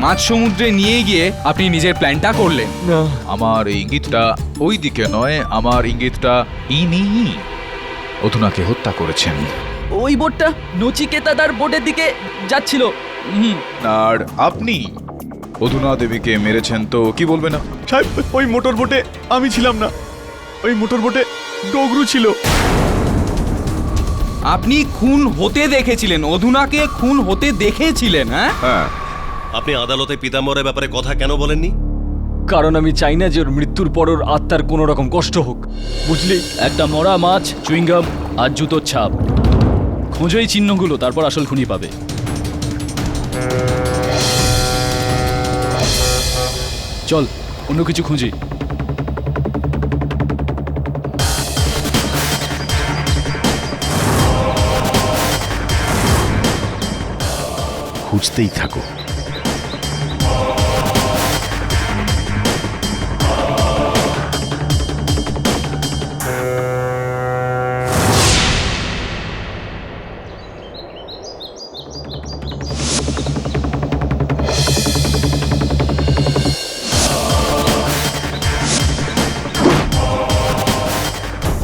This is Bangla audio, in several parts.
মাঝ সমুদ্রে নিয়ে গিয়ে আপনি নিজের প্ল্যানটা করলেন। আমার ইঙ্গিতটা ওই দিকে নয়, আমার ইঙ্গিতটা ইনি অধুনাকে হত্যা করেছেন। ওই বোটটা নচিকেতাদার বোটের দিকে যাচ্ছিল। আর আপনি অধুনা দেবীকে মেরেছেন তো কি বলবে না? সাহেব, ওই মোটর বোটে আমি ছিলাম না, ওই মোটর বোটে ডগরু ছিল। আপনি খুন হতে দেখেছিলেন, অধুনাকে খুন হতে দেখেছিলেন? হ্যাঁ, হ্যাঁ। আপনি আদালতে পিতাম্বরের ব্যাপারে কথা কেন বলেননি? কারণ আমি চাই না যে ওর মৃত্যুর পর ওর আত্মার কোনো রকম কষ্ট হোক, বুঝলি? একটা মরা মাছ, চুইংগাম আর জুতোর ছাপ, খোঁজো এই চিহ্নগুলো, তারপর আসল খুনি পাবে। চল অন্য কিছু খুঁজি। খুঁজতেই থাকো।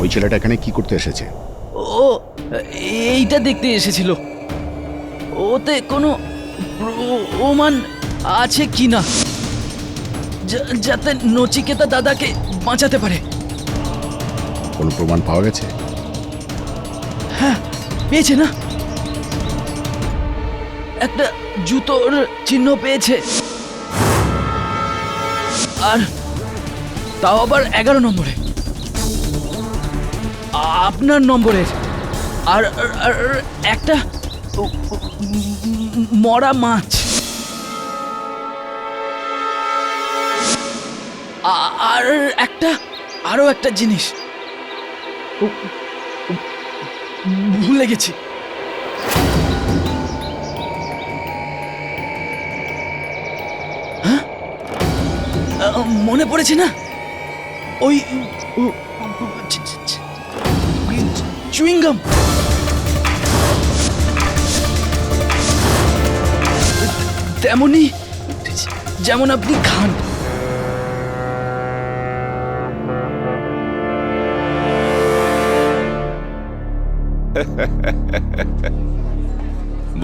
ওই ছেলেটা এখানে কি করতে এসেছে? ও এইটা দেখতে এসেছিল, ওতে কোনো প্রমাণ আছে কি না, যাতে নচিকেতা দাদাকে বাঁচাতে পারে। কোনো প্রমাণ পাওয়া গেছে? হ্যাঁ, পেয়েছে না, একটা জুতোর চিহ্ন পেয়েছে, আর তাও আবার 11 নম্বরে, আপনার নম্বরের। আর আর একটা মরা মাছ, আর আরো একটা জিনিস ভুলে গেছি। হ্যাঁ, মনে পড়েছে না, ওই চুইংগাম। তেমনি যেমন আপনি খান।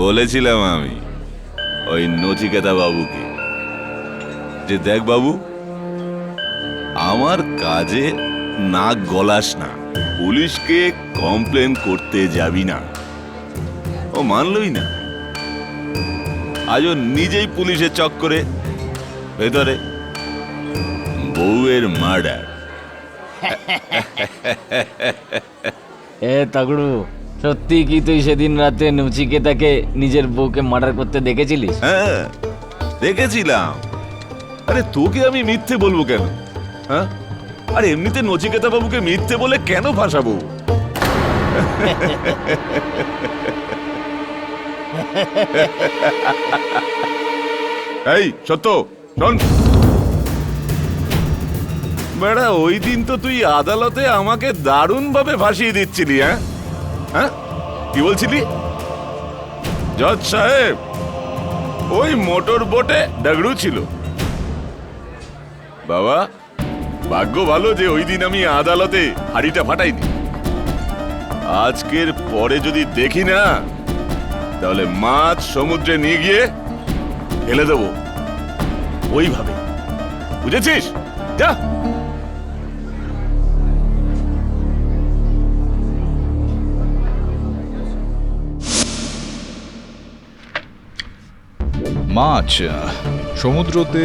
বলেছিলাম আমি ওই নচিকেতা বাবুকে যে দেখ বাবু, আমার কাজে নাক গলাস না, পুলিশকে কমপ্লেন করতে যাবি না। ও মানলই না, আজও নিজেই পুলিশের চক্করে ভেতরে বউয়ের মার্ডার। এ তাগড়ু, সত্যি কি তুই সেদিন রাতে নচিকেতাকে নিজের বউকে মার্ডার করতে দেখেছিলিস? হ্যাঁ দেখেছিলাম। আরে তোকে আমি মিথ্যে বলবো কেন? হ্যাঁ, আর এমনিতে নচিকেতা বাবুকে মিথ্যে বলে কেন ফাঁসাবো? এই সত্য শোন বেড়া, ওই দিন তো তুই আদালতে আমাকে দারুণ ভাবে ফাঁসিয়ে দিচ্ছিলি। হ্যাঁ হ্যাঁ, কি বলছিলি? জজ সাহেব, ওই মোটর বোটে ডগরু ছিল। বাবা, ভাগ্য ভালো যে ওই দিন আমি আদালতে হাড়িটা ফাটাইনি। আজকের পরে যদি দেখি না, তাহলে মাছ সমুদ্রে নিয়ে গিয়ে ফেলে দেবো ওইভাবে, বুঝেছিস? যা। মাছ, সমুদ্রতে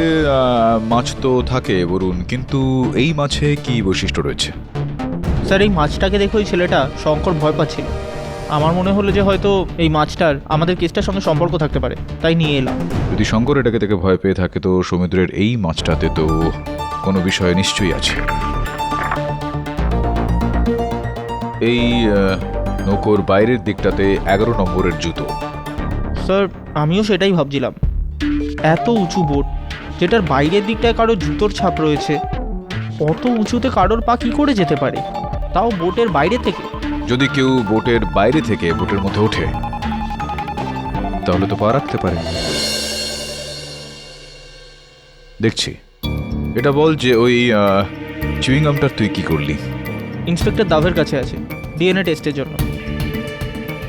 মাছ তো থাকে বরুণ, কিন্তু এই মাছে কি বৈশিষ্ট্য রয়েছে? স্যার, এই মাছটাকে দেখে ওই ছেলেটা শঙ্কর ভয় পাচ্ছিল। আমার মনে হলো যে হয়তো এই মাছটার আমাদের কেসটার সঙ্গে সম্পর্ক থাকতে পারে, তাই নিয়ে এলাম। যদি শঙ্কর এটাকে দেখে ভয় পেয়ে থাকে, তো সমুদ্রের এই মাছটাতে তো কোনো বিষয় নিশ্চয়ই আছে। এই নৌকোর বাইরের দিকটাতে 11 নম্বরের জুতো। স্যার, আমিও সেটাই ভাবছিলাম। এত উঁচু বোট, যেটার বাইরের দিকটায় কারো জুতোর ছাপ রয়েছে, অত উঁচুতে কারোর পা কী করে যেতে পারে, তাও বোটের বাইরে থেকে? যদি কেউ বোটের বাইরে থেকে বোটের মধ্যে ওঠে, তাহলে তো পা রাখতে পারে। দেখছি। এটা বল যে ওই চুইংগামটার তুই কি করলি? ইন্সপেক্টর দাভের কাছে আছে ডিএনএ টেস্টের জন্য।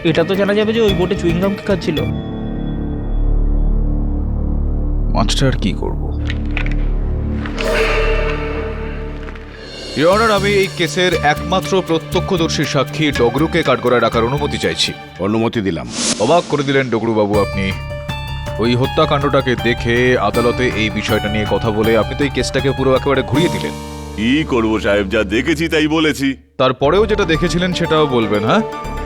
এটা তো জানা যাবে যে ওই বোটে চুইংগাম কি খাচ্ছিল। মাছটা আর কি করব? ইওর অনার, আমি এই কেসের একমাত্র প্রত্যক্ষদর্শী সাক্ষী ডগরুকে কাঠগড়ায় রাখার অনুমতি চাইছি। অনুমতি দিলাম। অবাক করে দিলেন ডগরু বাবু আপনি। ওই হত্যাকাণ্ডটাকে দেখে আদালতে এই বিষয়টা নিয়ে কথা বলে আপনি তো এই কেসটাকে পুরো একেবারে ঘুরিয়ে দিলেন। কি করবো সাহেব, যা দেখেছি তাই বলেছি। তারপরেও যেটা দেখেছিলেন সেটাও বলবেন? হ্যাঁ,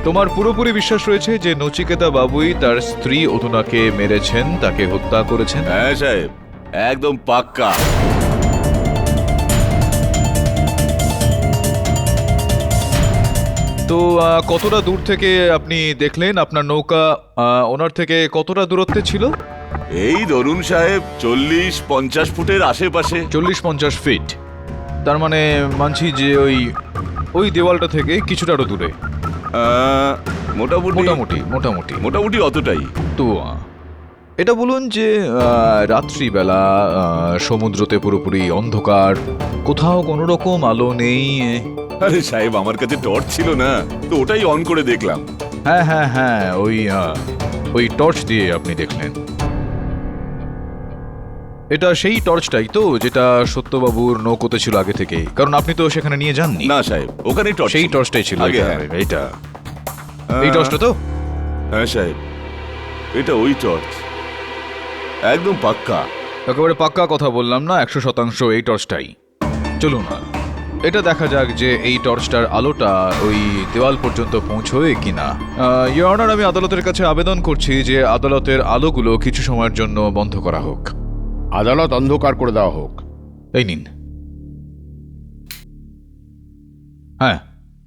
তোমার পুরোপুরি বিশ্বাস রয়েছে যে নচিকেতা বাবুই তার স্ত্রী অধুনাকে মেরেছেন, তাকে হত্যা করেছেন? হ্যাঁ সাহেব, একদম পাক্কা। তো কতটা দূর থেকে আপনি দেখলেন? আপনার নৌকা ওনার থেকে কতটা দূরত্বে ছিল? এই ধরুন সাহেব 40-50 ফুটের আশেপাশে। 40-50 ফিট। তার মানে মানছি যে ওই দেওয়ালটা থেকে কিছুটা আরো দূরে। মোটামুটি মোটামুটি মোটামুটি মোটামুটি অতটাই। তো এটা বলুন যে রাত্রিবেলা সমুদ্রতে পুরোপুরি অন্ধকার, কোথাও কোনো রকম আলো নেই। আরে সাহেব, আমার কাছে টর্চ ছিল না, তো ওটাই অন করে দেখলাম। হ্যাঁ হ্যাঁ হ্যাঁ, ওই টর্চ দিয়ে আপনি দেখলেন। এটা সেই টর্চটাই তো যেটা সত্যবাবুর নৌকোতে ছিল আগে থেকে? কারণ আপনি তো সেখানে নিয়ে যাননি। না সাহেব, ওখানে টর্চ সেই টর্চটাই ছিল আগে। এইটা এই টর্চটা তো? হ্যাঁ সাহেব, এটা ওই টর্চ, একদম পাক্কা। একেবারে পাক্কা কথা বললাম না? 100% এই টর্চটাই। চলুন না, এটা দেখা যাক যে এই টর্চটার আলোটা ওই দেওয়াল পর্যন্ত পৌঁছয় কিনা। ইওর অনার, আমি আদালতের কাছে আবেদন করছি যে আদালতের আলোগুলো কিছু সময়ের জন্য বন্ধ করা হোক। আদালত অন্ধকার করে দেওয়া হোক। এই নিন। হ্যাঁ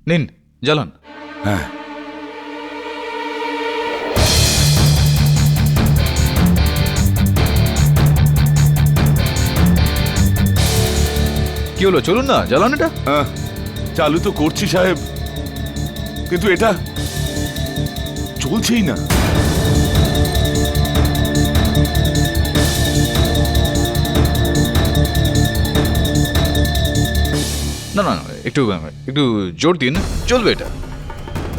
নিন, জ্বালান। হ্যাঁ। কি হলো, চলুন না, জ্বালান এটা। চালু তো করছি সাহেব, কিন্তু এটা চলছেই না। না না না, একটু একটু জোর দিন, চলবে এটা।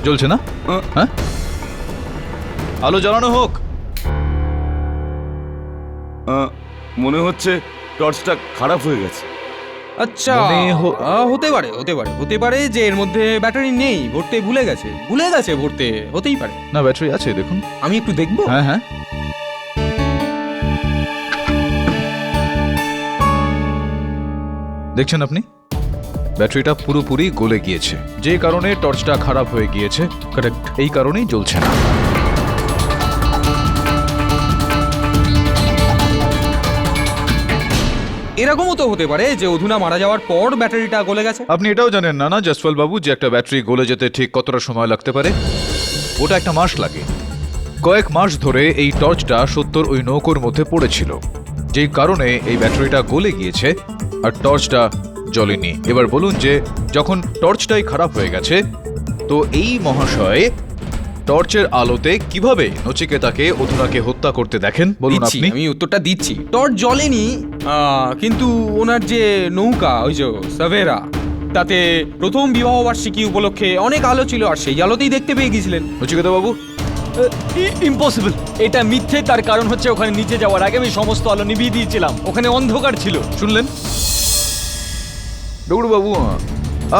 জ্বলছে না? হ্যাঁ, আলো জ্বালানো হোক। মনে হচ্ছে টর্চটা খারাপ হয়ে গেছে। আচ্ছা, হতে পারে যে এর মধ্যে ব্যাটারি নেই, ভরতে ভুলে গেছে ভরতে, হতেই পারে। না, ব্যাটারি আছে, দেখুন। আমি একটু দেখবো। হ্যাঁ হ্যাঁ, দেখছেন আপনি ব্যাটারিটা পুরোপুরি গলে গিয়েছে, যে কারণে টর্চটা খারাপ হয়ে গিয়েছে। কারেক্ট, এই কারণেই জ্বলছে না। এরকমও তো হতে পারে যে অধুনা মারা যাওয়ার পর ব্যাটারিটা গলে গেছে। আপনি এটাও জানেন না না জসপাল বাবু যে একটা ব্যাটারি গলে যেতে ঠিক কতটা সময় লাগতে পারে? ওটা একটা মাস লাগে। কয়েক মাস ধরে এই টর্চটা সত্যর ওই নৌকোর মধ্যে পড়েছিল, যেই কারণে এই ব্যাটারিটা গলে গিয়েছে আর টর্চটা জ্বলেনি। এবার বলুন যে যখন টর্চটাই খারাপ হয়ে গেছে, তো এই মহাশয় টর্চের আলোতে কিভাবে নচিকেতাকে অধুনাকে হত্যা করতে দেখেন? বলুন আপনি। আমি উত্তরটা দিচ্ছি। টর্চ জ্বলেনি, কিন্তু ওনার যে নৌকা, ওই যে সাভেরা, তাতে প্রথম বিবাহ বার্ষিকী উপলক্ষে অনেক আলো ছিল, আর সেই আলোতেই দেখতে পেয়ে গিয়েছিলেন। নচিকেতা বাবু, ইম্পসিবল, এটা মিথ্যে। তার কারণ হচ্ছে ওখানে নিচে যাওয়ার আগে আমি সমস্ত আলো নিভিয়ে দিয়েছিলাম, ওখানে অন্ধকার ছিল। শুনলেন ডগরু বাবু,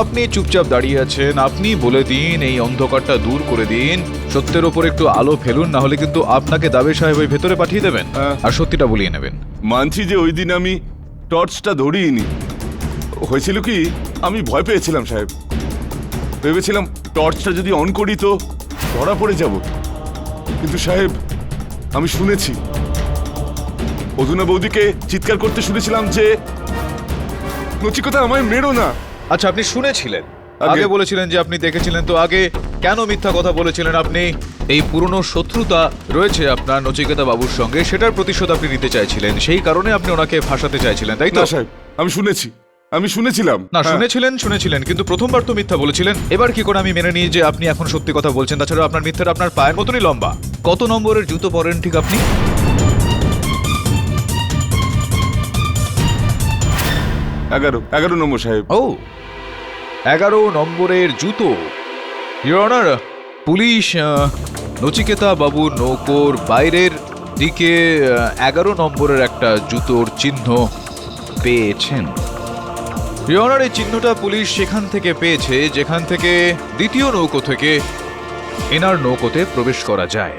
আপনি চুপচাপ দাঁড়িয়ে আছেন। আপনি বলে দিন, এই অন্ধকারটা দূর করে দিন, সত্যের ওপর একটু আলো ফেলুন, না হলে কিন্তু আপনাকে দাবে সাহেব ওই ভেতরে পাঠিয়ে দেবেন আর সত্যিটা বলিয়ে নেবেন। মানছি যে ওই দিন আমি টর্চটা ধরিনি। হয়েছিল কি, আমি ভয় পেয়েছিলাম সাহেব। ভেবেছিলাম টর্চটা যদি অন করি তো ধরা পড়ে যাব, কিন্তু সাহেব আমি শুনেছি, অধুনা বৌদিকে চিৎকার করতে শুনেছিলাম যে নচিকেতা আমায় মেরো না। আচ্ছা, আপনি শুনেছিলেন, আগে বলেছিলেন যে আপনি দেখেছিলেন, তো আগে কেন মিথ্যা কথা বলেছিলেন আপনি? এই পুরনো শত্রুতা রয়েছে আপনার নচিকেতা বাবুর সঙ্গে, সেটার প্রতিশোধ আপনি নিতে চাইছিলেন, সেই কারণে আপনি ওনাকে ফাঁসাতে চাইছিলেন, তাই তো? না সাহেব, আমি শুনেছিলাম। না, শুনেছিলেন, কিন্তু প্রথমবার তো মিথ্যা বলেছিলেন। এবার কি করে আমি মেনে নিই যে আপনি এখন সত্যি কথা বলছেন? তাছাড়া আপনার মিথ্যাটা আপনার পায়ের মতনই লম্বা। কত নম্বরের জুতো পরেন ঠিক আপনি? 11 নম্বর সাহেব। ও 11 নম্বরের জুতো। ইওর অনার, পুলিশ নচিকেতা বাবুর নৌকোর বাইরের দিকে 11 নম্বরের একটা জুতোর চিহ্ন পেয়েছেন। ইওর অনার, এই চিহ্নটা পুলিশ সেখান থেকে পেয়েছে যেখান থেকে দ্বিতীয় নৌকো থেকে এনার নৌকোতে প্রবেশ করা যায়।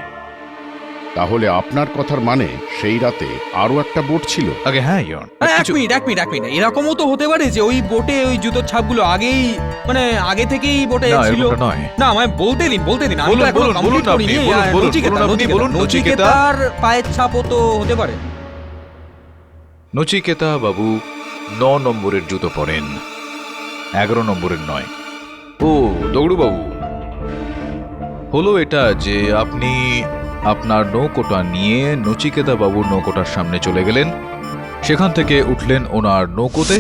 তাহলে আপনার কথার মানে সেই রাতে আরো একটা বোট ছিল? আগে হ্যাঁ ইওর অনার, এক মিনিট এরকমও তো হতে পারে যে ওই বোটে ওই জুতোর ছাপগুলো আগেই মানে আগে থেকেই বোটে না, ছিল। এরকমটা নয়। না আমায় বলতে দিন আমি বলুন, তো এখনো বলুন, complete বলুন আপনি, করিনি। বলুন, আর বলুন, নচিকেতা, বলুন আপনি, বলুন, নচিকেতা। নচিকেতার পায়ের ছাপও তো হতে পারে। নচিকেতা বাবু 9 নম্বরের জুতো পরেন, 11 নম্বরের নয়। ও দৌড়ু বাবু, হলো এটা যে আপনি আপনার নৌকোটা নিয়ে নচিকেতা বাবুর নৌকোটার সামনে চলে গেলেন, সেখান থেকে উঠলেন ওনার নৌকোতে।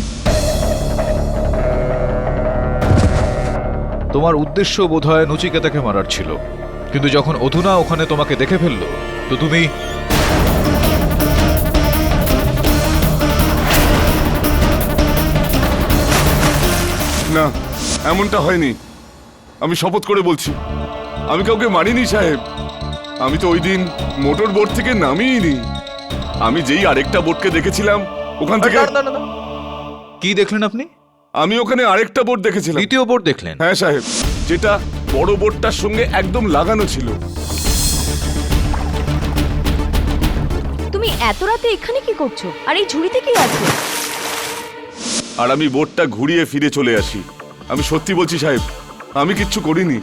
তোমার উদ্দেশ্য বোধহয় নচিকেতাকে মারার ছিল, কিন্তু যখন অধুনা ওখানে তোমাকে দেখে ফেললো তো তুমি না, এমনটা হয়নি। আমি শপথ করে বলছি, আমি কাউকে মারিনি সাহেব। আমি তো ওই দিন মোটর বোট থেকে নামিনি। আমি যেই আরেকটা বোটকে দেখেছিলাম ওখান থেকে কি দেখলেন আপনি? আমি ওখানে আরেকটা বোট দেখেছিলাম। দ্বিতীয় বোর্ড দেখলেন? হ্যাঁ সাহেব, যেটা বড় বোটটার সঙ্গে একদম লাগানো ছিল। তুমি এত রাতে এখানে কি করছো? আর এই ঝুড়িতে কি আছে? আর আমি বোটটা ঘুরিয়ে ফিরে চলে আসি। আমি সত্যি বলছি সাহেব, আমি কিচ্ছু করিনি।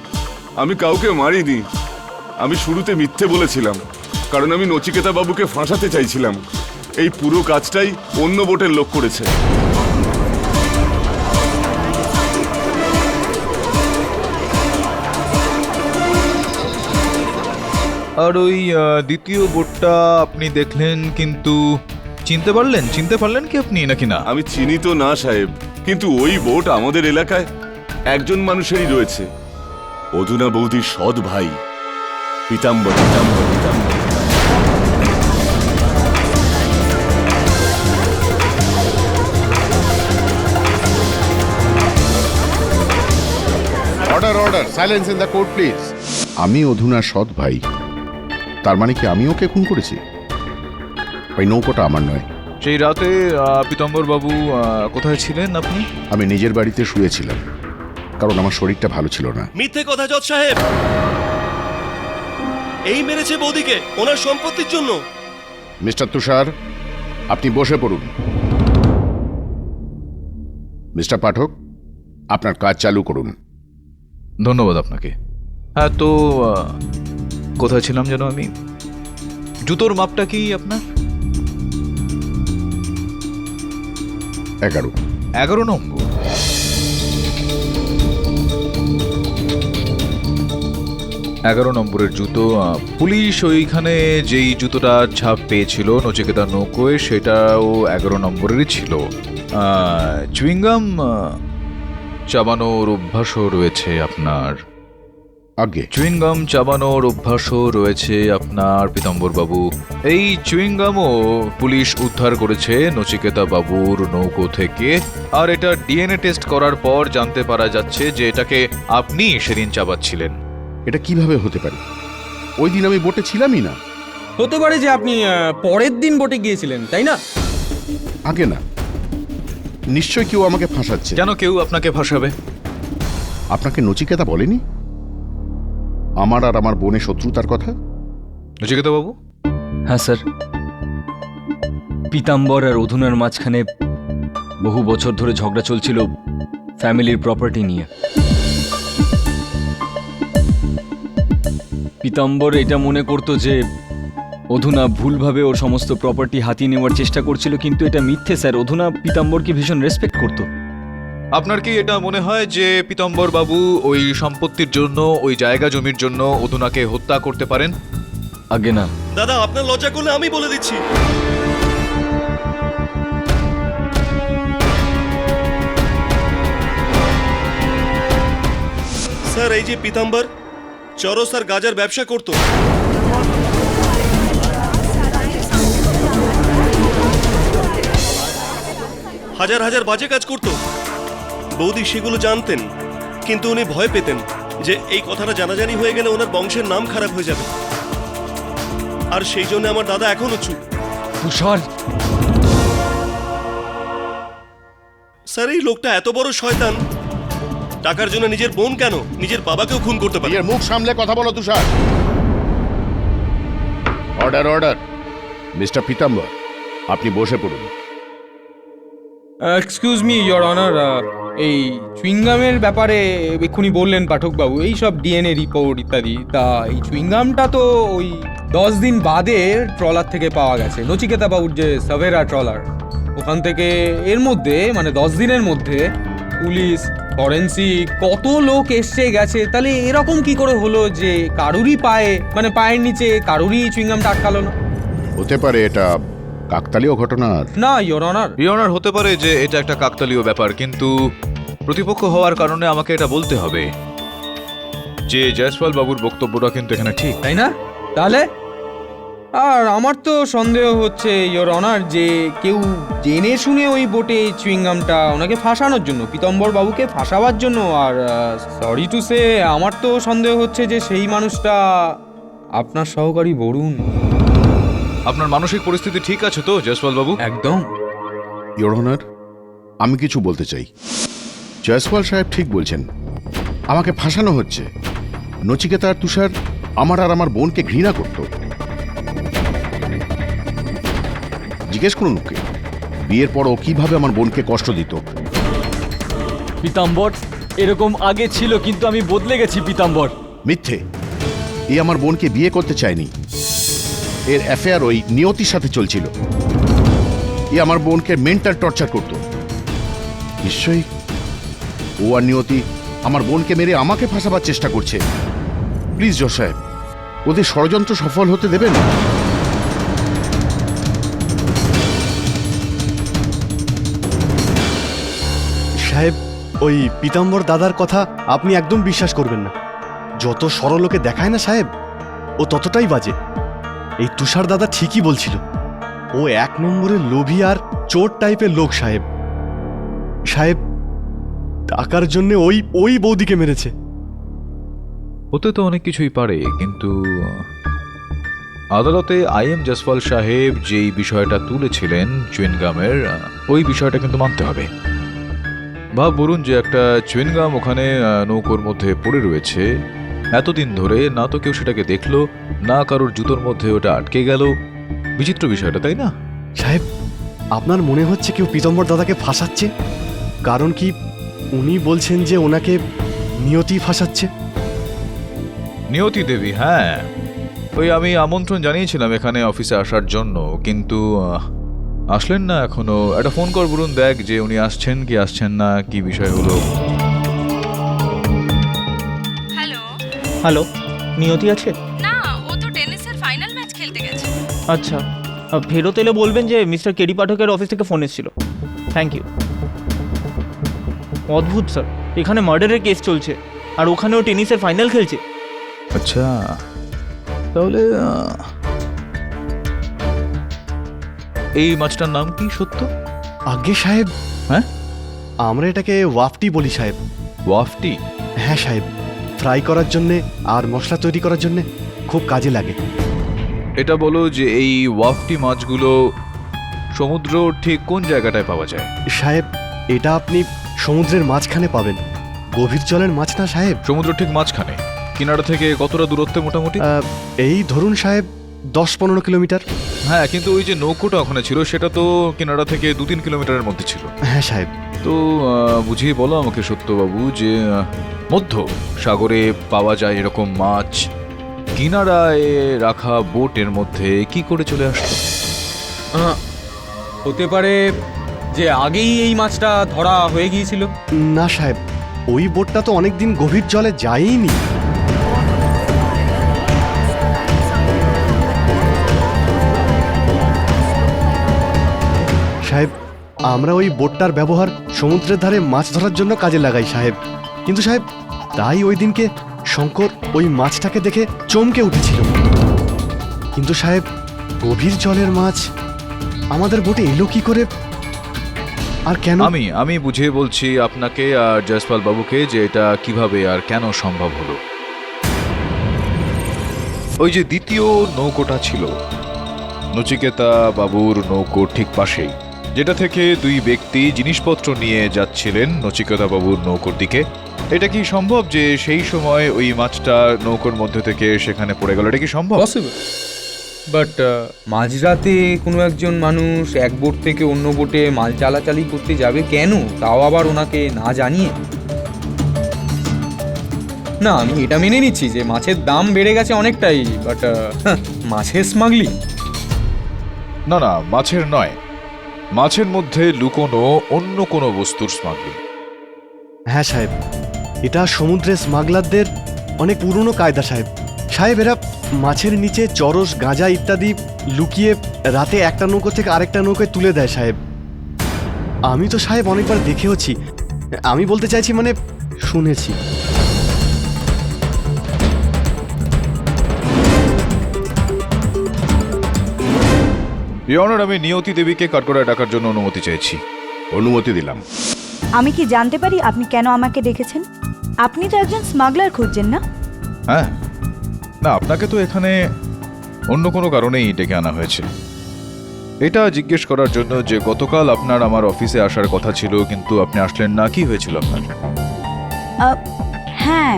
আমি কাউকে মারিনি। আমি শুরুতে মিথ্যে বলেছিলাম, কারণ আমি নচিকেতা বাবুকে ফাঁসাতে চাইছিলাম। এই পুরো কাজটাই অন্য বোটের লোক করেছে। আর ওই দ্বিতীয় বোটটা আপনি দেখলেন, কিন্তু চিনতে পারলেন কি আপনি নাকি না? আমি চিনি তো না সাহেব, কিন্তু ওই বোট আমাদের এলাকায় একজন মানুষেরই রয়েছে, অধুনা বৌদির সৎ ভাই Pitambar. Order, silence in the court please. আমি অধুনার সৎ ভাই, তার মানে কি আমি ওকে খুন করেছি? ওই নৌকোটা আমার নয়। সেই রাতে পীতাম্বর বাবু কোথায় ছিলেন আপনি? আমি নিজের বাড়িতে শুয়েছিলাম, কারণ আমার শরীরটা ভালো ছিল না। মিথ্যে কথা জজ সাহেব। এই মেরেছে বৌদিকে ওনার সম্পত্তির জন্য। মিস্টার তুষার, আপনি বসে পড়ুন। মিস্টার পাঠক, আপনার কাজ চালু করুন। ধন্যবাদ আপনাকে। হ্যাঁ, তো কোথায় ছিলাম যেন আমি? জুতোর মাপটা কি আপনার? 11 নম্বর। নম্বরের জুতো। পুলিশ ওইখানে যেই জুতোটা ছাপ পেয়েছিল নচিকেতার নৌকোয়, সেটাও 11 নম্বরেরই ছিল। চুইংগাম চাবানোর অভ্যাসও রয়েছে আপনার। আগে চুইংগাম চাবানোর অভ্যাসও রয়েছে আপনার পীতাম্বর বাবু। এই চুইংগামও পুলিশ উদ্ধার করেছে নচিকেতা বাবুর নৌকো থেকে, আর এটা ডিএনএ টেস্ট করার পর জানতে পারা যাচ্ছে যে এটাকে আপনি সেদিন চাবাচ্ছিলেন। এটা কিভাবে হতে পারে? ওই দিন আমি বোটে ছিলামই না। হতে পারে যে আপনি পরের দিন বোটে গিয়েছিলেন, তাই না? আগে না, নিশ্চয় কেউ আমাকে ফাঁসাচ্ছে। কেন কেউ আপনাকে ফাঁসাবে? আপনাকে নচিকেতা বলেনি আমার আর আমার বোনের শত্রুতার কথা? নচিকেতা বাবু? হ্যাঁ স্যার, পীতাম্বর আর অধুনার মাঝখানে বহু বছর ধরে ঝগড়া চলছিল ফ্যামিলির প্রপার্টি নিয়ে। পীতাম্বর এটা মনে করতো যে অধুনা ভুলভাবে ওর সমস্ত প্রপার্টি হাতিয়ে নেওয়ার চেষ্টা করছিল, কিন্তু এটা মিথ্যে স্যার। অধুনা পীতাম্বরকে ভীষণ রেসপেক্ট করতো। আপনার কি এটা মনে হয় যে পীতাম্বর বাবু ওই সম্পত্তির জন্য, ওই জায়গা জমির জন্য অধুনাকে হত্যা করতে পারেন? আগে না। দাদা, আপনার লজ্জা করলে আমি বলে দিচ্ছি। স্যার, এই যে পীতাম্বর চরস আর গাজার ব্যবসা করতো। হাজার হাজার বাজে কাজ করতো। বৌদি সেগুলো জানতেন, কিন্তু উনি ভয় পেতেন যে এই কথাটা জানাজানি হয়ে গেলে ওনার বংশের নাম খারাপ হয়ে যাবে। আর সেই জন্য আমার দাদা এখনো চুপ। তুষার, স্যার, এই লোকটা এত বড় শয়তান, টাকার জন্য নিজের বোন কেন নিজের বাবাকেও খুন করতে পারে। নিজের মুখ সামলে কথা বলো Tushar. Order order. Mister Pitambar, আপনি বসে পড়ুন। এক্সকিউজ মি ইয়োর অনার, এই চুইংগামের ব্যাপারে এক্ষুনি বললেন পাঠকবাবু, এই সব ডিএনএ রিপোর্ট ইত্যাদি। তা এই চুইংগামটা তো ওই 10 দিন বাদে ট্রলার থেকে পাওয়া গেছে, নচিকেতা বাবুর যে সাভেরা ট্রলার, ওখান থেকে। এর মধ্যে মানে 10 দিনের মধ্যে পুলিশ, ফরেন্সিক কত লোক এসছে গেছে, তাহলে এরকম কি করে হলো যে কারুরই পায়ে মানে পায়ের নিচে কারুরই চুইংগামটা আটকালো না? হতে পারে এটা কাকতালীয় ঘটনা। না ইয়োর অনার। ইয়নার হতে পারে যে এটা একটা কাকতালীয় ব্যাপার, কিন্তু প্রতিপক্ষ হওয়ার কারণে আমাকে এটা বলতে হবে যে জয়সওয়াল বাবুর বক্তব্যটা কিন্তু এখানে ঠিক। তাই না? তাহলে আর আমার তো সন্দেহ হচ্ছে ইয়োর অনার যে কেউ জেনে শুনে ওই বোটে চুইংগামটা ওনাকে ফাঁসানোর জন্য, পীতম্বর বাবুকে ফাঁসাবার জন্য। আর সরি টু সে, আমার তো সন্দেহ হচ্ছে যে সেই মানুষটা আপনার সহকারী বরুণ। আপনার মানসিক পরিস্থিতি ঠিক আছে তো জয়সওয়াল বাবু? একদম। ইয়োর অনার, আমি কিছু বলতে চাই। জয়সওয়াল সাহেব ঠিক বলছেন, আমাকে ফাঁসানো হচ্ছে। নচিকেতা আর তুষার আমার আর আমার বোনকে ঘৃণা করত। জিজ্ঞেস করুন ওকে, বিয়ের পর ও কিভাবে আমার বোনকে কষ্ট দিত। পিতাম্বর, এরকম আগে ছিল, কিন্তু আমি বদলে গেছি পিতাম্বর। মিথ্যে। এ আমার বোনকে বিয়ে করতে চায়নি। এর অ্যাফেয়ার ওই নিয়তির সাথে চলছিল। এ আমার বোনকে মেন্টাল টর্চার করত। নিশ্চয়ই ও আর নিয়তি আমার বোনকে মেরে আমাকে ফাঁসাবার চেষ্টা করছে। প্লিজ জজ সাহেব, ওদের ষড়যন্ত্র সফল হতে দেবেন। সাহেব, ওই পীতাম্বর দাদার কথা আপনি একদম বিশ্বাস করবেন না। যত সরল লোকে দেখায় না সাহেব, ও ততটাই বাজে। এই তুষার দাদা ঠিকই বলছিল, ও 1 নম্বরের লোভী আর চোর টাইপের লোক সাহেব। সাহেব, টাকার জন্য ওই বৌদিকে মেরেছে। হতে তো অনেক কিছুই পারে, কিন্তু আদালতে আইএম জয়সওয়াল সাহেব যেই বিষয়টা তুলেছিলেন চুইনগামের, ওই বিষয়টা কিন্তু মানতে হবে। ভাব বলুন যে একটা চুইনগাম ওখানে নৌকোর মধ্যে পড়ে রয়েছে এতদিন ধরে, না তো কেউ সেটাকে দেখলো, না কারোর জুতোর মধ্যে ওটা আটকে গেল। বিচিত্র বিষয়টা, তাই না? সাহেব, আপনার মনে হচ্ছে কেউ পীতাম্বর দাদাকে ফাঁসাচ্ছে? কারণ কি উনি বলছেন যে ওনাকে নিয়তি ফাঁসাচ্ছে। নিয়তি দেবী, হ্যাঁ, ওই আমি আমন্ত্রণ জানিয়েছিলাম এখানে অফিসে আসার জন্য, কিন্তু আসলেন না এখনো। একটা ফোন কর বলুন, দেখ যে উনি আসছেন কি আসছেন না, কি বিষয় হলো। হ্যালো। হ্যালো, নিয়তি আছে? না, ও তো টেনিসের ফাইনাল ম্যাচ খেলতে গেছে। আচ্ছা, ফেরত এলে বলবেন যে মিস্টার কেডি পাঠকের অফিস থেকে ফোন এসেছিল। Thank you. অদ্ভুত স্যার, এখানে মার্ডারের কেস চলছে আর ওখানেও টেনিসের ফাইনাল খেলছে। আচ্ছা, তাহলে এই মাছটার নাম কি সত্য? আগে সাহেব, হ্যাঁ, আমরা এটাকে ওয়াফটি বলি সাহেব। ওয়াফটি? হ্যাঁ সাহেব, ফ্রাই করার জন্যে আর মশলা তৈরি করার জন্যে খুব কাজে লাগে। এটা বলো যে এই ওয়াফটি মাছগুলো সমুদ্র ঠিক কোন জায়গাটায় পাওয়া যায়? সাহেব, এটা আপনি সমুদ্রের মাঝখানে পাবেন, গভীর জলের মাছ না সাহেব। সমুদ্র ঠিক মাঝখানে? কিনারা থেকে কতটা দূরত্বে মোটামুটি? এই ধরুন সাহেব 10-15 কিলোমিটার। হ্যাঁ, কিন্তু ওই যে নৌকোটা ওখানে ছিল সেটা তো কিনারা থেকে 2-3 কিলোমিটারের মধ্যে ছিল। হ্যাঁ সাহেব। তো বুঝিয়ে বলো আমাকে সত্যবাবু যে মধ্য সাগরে পাওয়া যায় এরকম মাছ কিনারায় রাখা বোটের মধ্যে কি করে চলে আসতো? হতে পারে যে আগেই এই মাছটা ধরা হয়ে গিয়েছিল। না সাহেব, ওই বোটটা তো অনেকদিন গভীর জলে যায়নি। সাহেব, আমরা ওই বোটটার ব্যবহার সমুদ্রের ধারে মাছ ধরার জন্য কাজে লাগাই সাহেব। কিন্তু সাহেব, তাই ওই দিনকে শঙ্কর ওই মাছটাকে দেখে চমকে উঠেছিল। কিন্তু সাহেব, গভীর জলের মাছ আমাদের বোটে এলো কি করে? আর কেন? আমি বুঝিয়ে বলছি আপনাকে আর জয়সওয়াল বাবুকে যে এটা কিভাবে আর কেন সম্ভব হলো। ওই যে দ্বিতীয় নৌকোটা ছিল নচিকেতা বাবুর নৌকো ঠিক পাশেই, যেটা থেকে দুই ব্যক্তি জিনিসপত্র নিয়ে যাচ্ছিলেন নচিকেতা বাবুর নৌকোর দিকে। এটা কি সম্ভব যে সেই সময় ওই মাছটা নৌকোর মধ্যে থেকে সেখানে পড়ে গেল? এটা কি সম্ভব? পসিবল, বাট মাঝরাতে কোনো একজন মানুষ এক বোট থেকে অন্য বোটে মাল চালাচালি করতে যাবে কেন, তাও আবার ওনাকে না জানিয়ে? না, আমি এটা মেনে নিচ্ছি যে মাছের দাম বেড়ে গেছে অনেকটাই, বাট মাছের স্মাগলিং? না না, মাছের নয়, মাছের মধ্যে লুকোনো অন্য কোনো বস্তুর স্মাগলিং। হ্যাঁ সাহেব, এটা সমুদ্রের স্মাগলারদের অনেক পুরনো কায়দা সাহেব। সাহেব, এরা মাছের নিচে চরস, গাঁজা ইত্যাদি লুকিয়ে রাতে একটা নৌকো থেকে আরেকটা নৌকায় তুলে দেয় সাহেব। আমি তো সাহেব অনেকবার দেখেওছি। আমি বলতে চাইছি মানে শুনেছি। ইওর অনার, আমি নিয়তি দেবীকে কাঠগড়ায় ডাকার জন্য অনুমতি চাইছি। অনুমতি দিলাম। আমি কি জানতে পারি আপনি কেন আমাকে ডেকেছেন? আপনি তো একজন স্মাগলার খুঁজছেন না? হ্যাঁ, না আপনাকে তো এখানে অন্য কোনো কারণেই ডেকে আনা হয়েছে। এটা জিজ্ঞেস করার জন্য যে গতকাল আপনার আমার অফিসে আসার কথা ছিল কিন্তু আপনি আসলেন না, কি হয়েছিল আপনার? হ্যাঁ,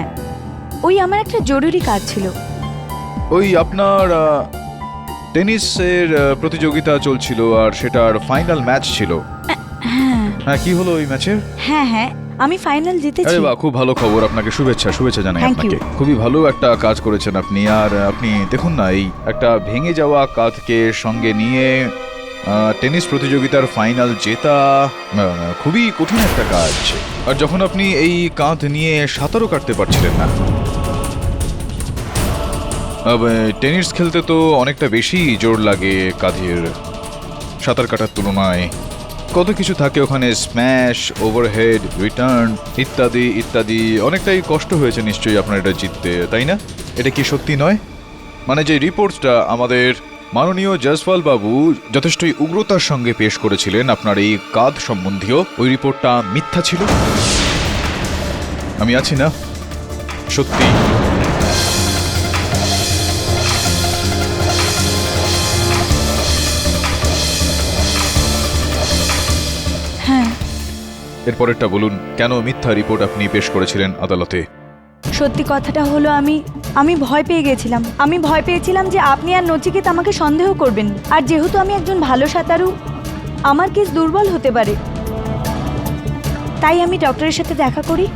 ওই আমার একটা জরুরি কাজ ছিল। ওই আপনার টেনিসের প্রতিযোগিতা চলছিল আর সেটার ফাইনাল ম্যাচ ছিল। হ্যাঁ, কি হলো ওই ম্যাচের? হ্যাঁ, আমি ফাইনাল জিতেছি। আরে বাহ, খুব ভালো খবর। আপনাকে শুভেচ্ছা জানাই। Thank আপনাকে you. খুবই ভালো একটা কাজ করেছেন আপনি। আর আপনি দেখুন না, এই একটা ভেঙে যাওয়া কাঁধকে সঙ্গে নিয়ে টেনিস প্রতিযোগিতার ফাইনাল জেতা খুবই কঠিন একটা কাজ। আর যখন আপনি এই কাঁধ নিয়ে সাঁতারও কাটতে পারছিলেন না, টেনিস খেলতে তো অনেকটা বেশি জোর লাগে কাঁধের, সাঁতার কাটার তুলনায় কত কিছু থাকে ওখানে, স্ম্যাশ, ওভারহেড, রিটার্ন ইত্যাদি ইত্যাদি। অনেকটাই কষ্ট হয়েছে নিশ্চয়ই আপনার এটা জিততে, তাই না? এটা কি সত্যি নয়? মানে যে রিপোর্টটা আমাদের মাননীয় জয়সওয়াল বাবু যথেষ্টই উগ্রতার সঙ্গে পেশ করেছিলেন আপনার এই কাঁধ সম্বন্ধীয়, ওই রিপোর্টটা মিথ্যা ছিল? আমি আছি না, সত্যি। হ্যাঁ, এরপরেরটা বলুন, কেন মিথ্যা রিপোর্ট আপনি পেশ করেছিলেন আদালতে? সত্যি কথাটা হলো আমি ভয় পেয়ে গেছিলাম। আমি ভয় পেয়েছিলাম যে আপনি আর নচিকেত আমাকে সন্দেহ করবেন। আর যেহেতু আমি একজন ভালো সাঁতারু, আমার কেস দুর্বল হতে পারে। তাই আমি ডক্টরের সাথে দেখা করি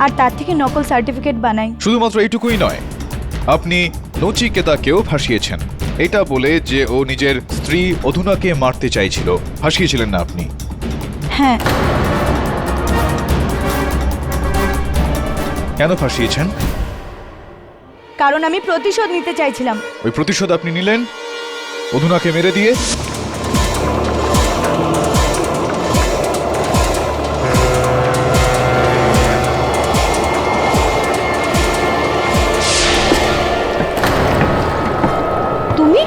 আর তার থেকে নকল সার্টিফিকেট বানাই। শুধুমাত্র এইটুকুই নয়, আপনি নচিকেতাকেও ফাঁসিয়েছেন, এটা বলে যে ও নিজের স্ত্রী অধুনাকে মারতে চাইছিল। ফাঁসিয়েছিলেন না আপনি? হ্যাঁ। কেন ফাঁসিয়েছেন? কারণ আমি প্রতিশোধ নিতে চাইছিলাম। ওই প্রতিশোধ আপনি নিলেন অধুনাকে মেরে দিয়ে? তুমি?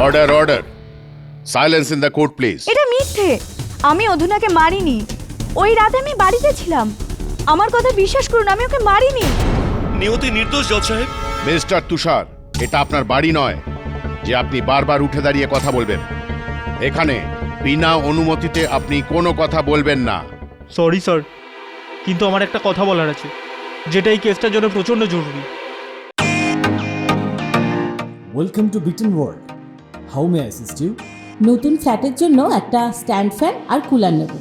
Order order, silence in the court please. এটা মিথ্যে। আমি অধুনাকে মারিনি। ওই রাতে আমি বাড়িতে ছিলাম। আমার কথা বিশ্বাস করুন, আমি ওকে মারিনি। নিয়তি নির্দোষ জজ সাহেব। মিস্টার তুষার, এটা আপনার বাড়ি নয় যে আপনি বারবার উঠে দাঁড়িয়ে কথা বলবেন। এখানে বিনা অনুমতিতে আপনি কোনো কথা বলবেন না। সরি স্যার, কিন্তু আমার একটা কথা বলার আছে, যেটা এই কেসটার জন্য প্রচণ্ড জরুরি। Welcome to Beaton world. How may assist you? নতুন ফ্ল্যাটের জন্য একটা স্ট্যান্ড ফ্যান আর কুলার নেব।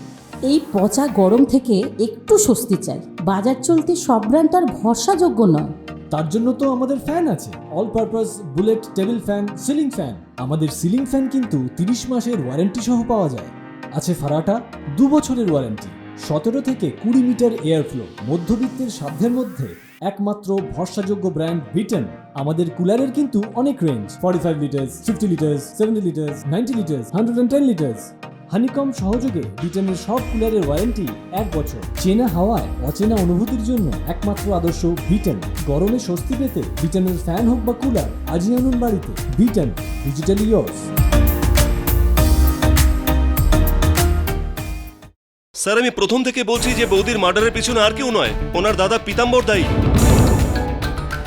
এই পচা গরম থেকে একটু স্বস্তি চাই। বাজার চলতে সব ব্র্যান্ড তো আর ভরসাযোগ্য নয়। তার জন্য তো আমাদের ফ্যান আছে, all purpose bullet table fan, ceiling fan. আমাদের সিলিং ফ্যান কিন্তু 30 মাসের ওয়ারেন্টি সহ পাওয়া যায়। আছে ফারাটা 2 বছরের ওয়ারেন্টি, 17 থেকে 20 মিটার এয়ার ফ্লো, মধ্যবিত্তের সাধ্যের মধ্যে একমাত্র ভরসাযোগ্য ব্র্যান্ড বিটন। আমাদের কুলারের কিন্তু অনেক range, 45 litres, 50 litres, 70 litres, 90 litres, 110 litres. Honeycomb সহযোগে ব্রিটেনের সব কুলারের ওয়ারেন্টি 1 বছর। চেনা হাওয়ায় অচেনা অনুভূতির জন্য একমাত্র আদর্শ ব্রিটেন। গরমে স্বস্তি পেতে ব্রিটেনের ফ্যান হোক বা কুলার, আজই আনুন বাড়িতে। Britain, digitally years. স্যার, আমি প্রথম থেকে বলছি যে বৌদির মার্ডারের পিছনে আর কেউ নয়, ওনার দাদা পীতাম্বর দায়ী।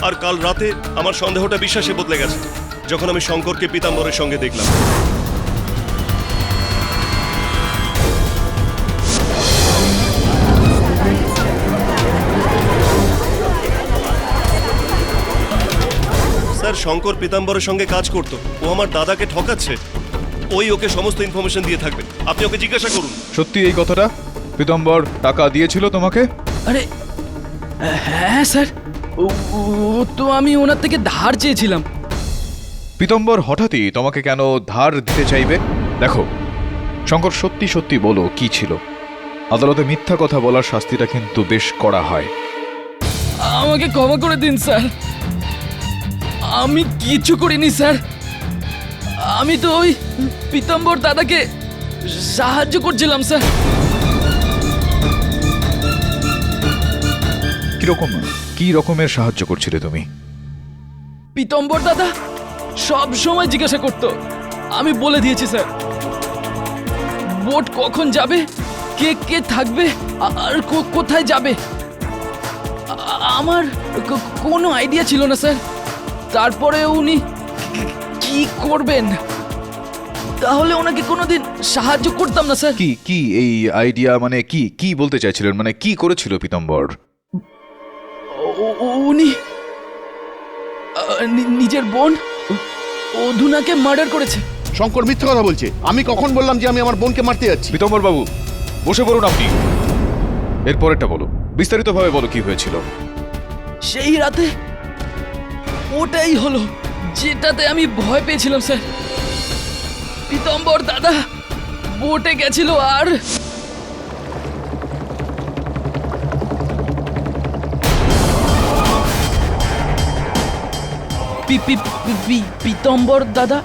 আর কাল রাতে আমার সন্দেহটা বিশ্বাসে বদলে গেছে যখন আমি শঙ্করকে পীতাম্বরের সঙ্গে দেখলাম। স্যার, শঙ্কর পীতাম্বরের সঙ্গে কাজ করতো, ও আমার দাদাকে ঠকাচ্ছে। ওই ওকে সমস্ত ইনফরমেশন দিয়ে থাকবে, আপনি ওকে জিজ্ঞাসা করুন। সত্যি এই কথাটা? পীতাম্বর টাকা দিয়েছিল তোমাকে? আরে হ্যাঁ স্যার, ও তো আমি ওনার থেকে ধার চেয়েছিলাম। পীতাম্বর হঠাৎই তোমাকে কেন ধার দিতে চাইবে? দেখো শঙ্কর, সত্যি সত্যি বলো কি ছিল। আদালতে মিথ্যা কথা বলার শাস্তিটা কিন্তু বেশ কড়া হয়। আমাকে ক্ষমা করে দিন স্যার, আমি কিছু করিনি স্যার। আমি তো ওই পীতাম্বর দাদাকে সাহায্য করছিলাম স্যার। কি রকমের সাহায্য করছিলে তুমি? পীতাম্বর দাদা সব সময় জিজ্ঞাসা করতো, আমি বলে দিয়েছি স্যার। বোট কখন যাবে, কে কে থাকবে, আর কোথায় যাবে, আমার কোনো আইডিয়া ছিল না স্যার। তারপরে উনি কি করবেন, তাহলে ওনাকে কোনোদিন সাহায্য করতাম না স্যার। কি এই আইডিয়া মানে কি বলতে চাইছিলেন? মানে কি করেছিল পীতাম্বর? উনি নিজের বোন অধুনাকে মার্ডার করেছে। শঙ্কর মিথ্যা কথা বলছে। আমি কখন বললাম যে আমি আমার বোনকে মারতে যাচ্ছি? পীতাম্বর বাবু বসে পড়ুন আপনি। এরপরেরটা বলো, বিস্তারিতভাবে বলো কি হয়েছিল। সেই রাতে ওটাই হলো যেটাতে আমি ভয় পেয়েছিলাম স্যার। পীতাম্বর দাদা বোটে গেছিল আর পীতাম্বর দাদা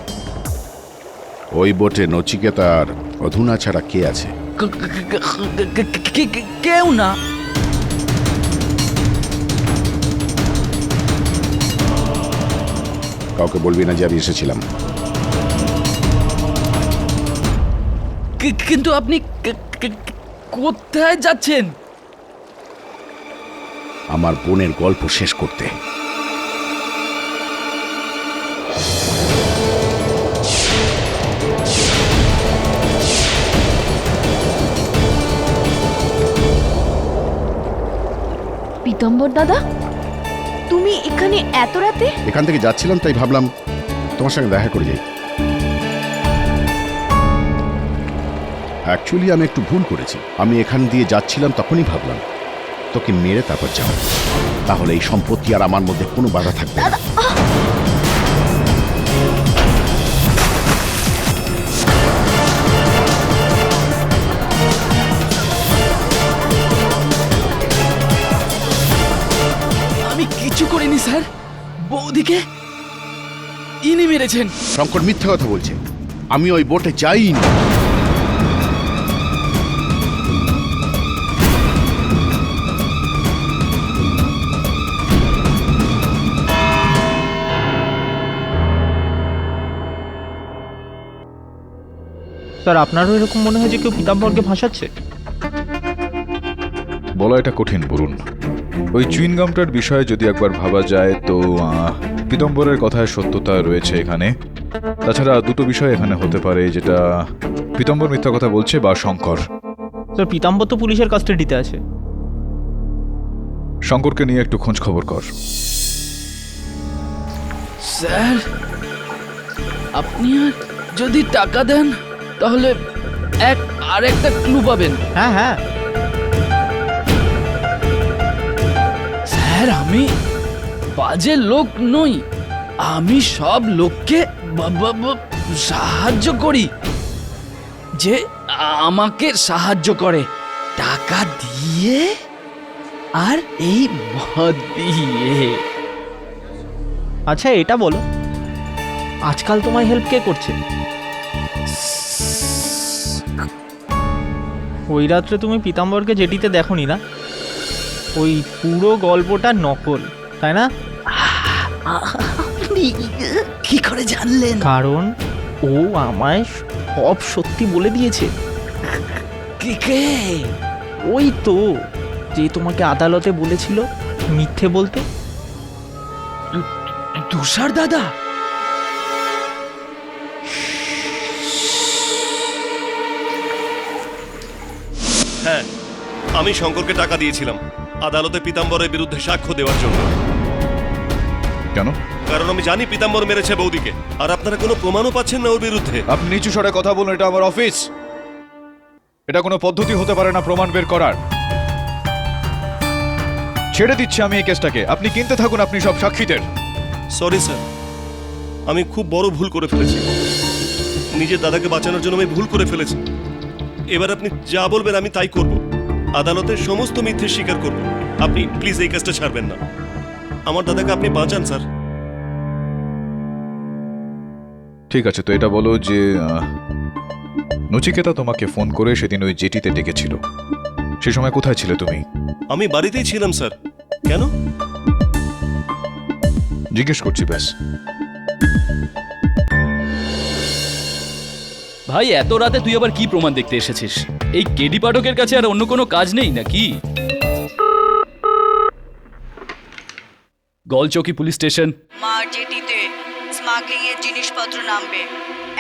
ওই বোটে নচিকেতা আর অধুনা ছাড়া কে আছে? কেউ না। কাউকে বলবি না যে আমি এসেছিলাম। কিন্তু আপনি কোথায় যাচ্ছেন? আমার বোনের গল্প শেষ করতে। পীতাম্বর দাদা, তুমি এখানে এত রাতে? এখান থেকে যাচ্ছিলাম তাই ভাবলাম তোমার সঙ্গে দেখা করে যাই। অ্যাকচুয়ালি আমি একটু ভুল করেছি। আমি এখান দিয়ে যাচ্ছিলাম তখনই ভাবলাম তোকে মেরে তারপর যাও, তাহলে এই সম্পত্তি আর আমার মধ্যে কোনো বাধা থাকবে না। আমি কিছু করিনি স্যার, বৌদিকে ইনি মেরেছেন। শঙ্কর মিথ্যা কথা বলছে। আমি ওই বোটে যাইনি। স্যার, আপনারও এরকম মনে হয় যে কেউ পীতাম্বরকে ভাসাচ্ছে? বলা এটা কঠিন বলুন। ওই চুইনগামটার বিষয়ে যদি একবার ভাবা যায় তো পীতাম্বরের কথায় সত্যতা রয়েছে এখানে। তাছাড়া দুটো বিষয় এখানে হতে পারে, যেটা পীতাম্বর মিথ্যা কথা বলছে বা শঙ্কর। স্যার, পীতাম্বর তো পুলিশের কাস্টাডিতে আছে। শঙ্করকে নিয়ে একটু খোঁজ খবর কর। স্যার, আপনি আর যদি টাকা দেন তাহলে আর একটা ক্লু পাবেন। হ্যাঁ হ্যাঁ স্যার, আমি বাজে লোক নই। আমি সব লোককে সাহায্য করি যে আমাকে সাহায্য করে, টাকা দিয়ে আর এই মদ দিয়ে। আচ্ছা, এটা বলো, আজকাল তোমায় হেল্প কে করছে? ওই রাত্রে তুমি পীতাম্বরকে জেটিতে দেখোনি না? ওই পুরো গল্পটা নকল, তাই না? কি করে জানলেন? কারণ ও আমায় সব সত্যি বলে দিয়েছে। কে? ওই তো, যে তোমাকে আদালতে বলেছিল মিথ্যে বলতে। তুষার দাদা? হ্যাঁ, আমি শঙ্করকে টাকা দিয়েছিলাম আদালতে পীতাম্বরের বিরুদ্ধে সাক্ষ্য দেওয়ার জন্য। কেন? কারণ আমি জানি পীতাম্বর মেরেছে বৌদিকে, আর আপনারা কোনো প্রমাণও পাচ্ছেন না ওর বিরুদ্ধে। আপনি নিচু স্বরে কথা বলুন, এটা আমার অফিস। এটা কোনো পদ্ধতি হতে পারে না প্রমাণ বের করার। ছেড়ে দিচ্ছি আমি এই কেসটাকে, আপনি কিনতে থাকুন আপনি সব সাক্ষীদের। সরি স্যার, আমি খুব বড় ভুল করে ফেলেছি। নিজের দাদাকে বাঁচানোর জন্য আমি ভুল করে ফেলেছি। এবার আপনি যা বলবেন আমি তাই করব। আদালতের সমস্ত মিথ্যে স্বীকার করব। আপনি প্লিজ এই কেসটা ছাড়বেন না। আমার দাদাকে আপনি বাঁচান স্যার। ঠিক আছে, তো এটা বলো যে নচিকেতা তোমাকে ফোন করে সেদিন ওই জেটিতে ডেকেছিল, সে সময় কোথায় ছিলে তুমি? আমি বাড়িতেই ছিলাম স্যার। কেন? জিজ্ঞেস করছি ব্যাস। ভাই, এত রাতে তুই আবার কি প্রমাণ দেখতে এসেছিস? এই কেডি পাঠকের কাছে আর অন্য কোনো কাজ নেই নাকি? গলচৌকি পুলিশ স্টেশন। মার জেটিতে স্মাগলিং এর জিনিসপত্র নামবে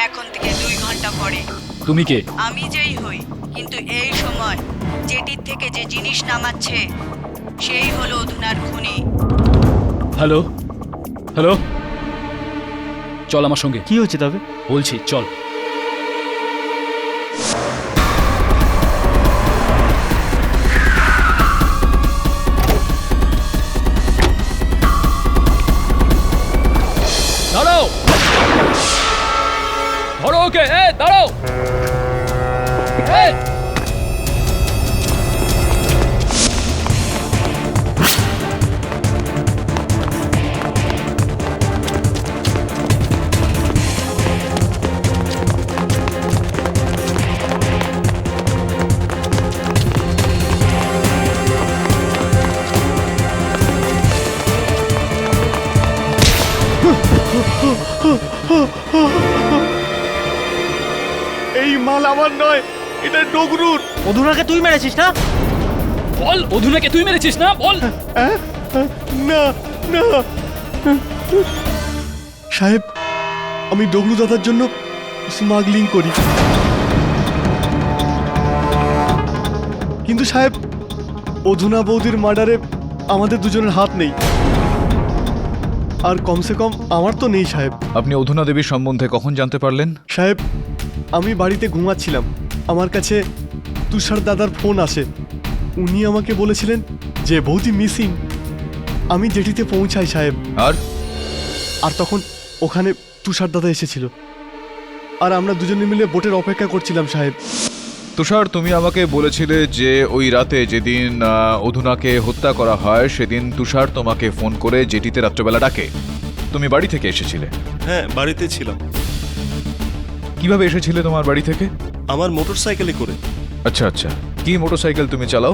এখন থেকে 2 ঘন্টা পরে। তুমি কে? আমি যেই হই, কিন্তু এই সময় জেটির থেকে যে জিনিস নামাচ্ছে সেই হলো অধুনার খুনি। হ্যালো হ্যালো, চল আমার সঙ্গে। কি হচ্ছে তবে? বলছি চল। দাঁড়াও, ধরো ওকে। দাঁড়াও। এই মাল আমার নয়, এটা ডগরুর। অধুনাকে তুই মেরেছিস না? বল, অধুনাকে তুই মেরেছিস না? বল। না না সাহেব, আমি ডগলু দাদার জন্য স্মাগলিং করি। কিন্তু সাহেব, অধুনা বৌদির মার্ডারে আমাদের দুজনের হাত নেই, আর কমসে কম আমার তো নেই সাহেব। আপনি অধুনা দেবীর সম্বন্ধে কখন জানতে পারলেন? সাহেব, আমি বাড়িতে ঘুমাচ্ছিলাম, আমার কাছে তুষার দাদার ফোন আসে। উনি আমাকে বলেছিলেন যে বৌদি মিসিং। আমি জেটিতে পৌঁছাই সাহেব, আর তখন ওখানে তুষার দাদা এসেছিল, আর আমরা দুজনে মিলে বোটের অপেক্ষা করছিলাম সাহেব। তুষার, তুমি আমাকে বলেছিলে যে ওই রাতে যেদিন অধুনাকে হত্যা করা হয় সেদিন তুষার তোমাকে ফোন করে জেটিতে রাত্রেবেলা ডাকে। তুমি বাড়ি থেকে এসেছিলে? হ্যাঁ, বাড়িতে ছিলাম। কিভাবে এসেছিলে তোমার বাড়ি থেকে? আমার মোটরসাইকেলে করে। আচ্ছা আচ্ছা, কি মোটরসাইকেল তুমি চালাও?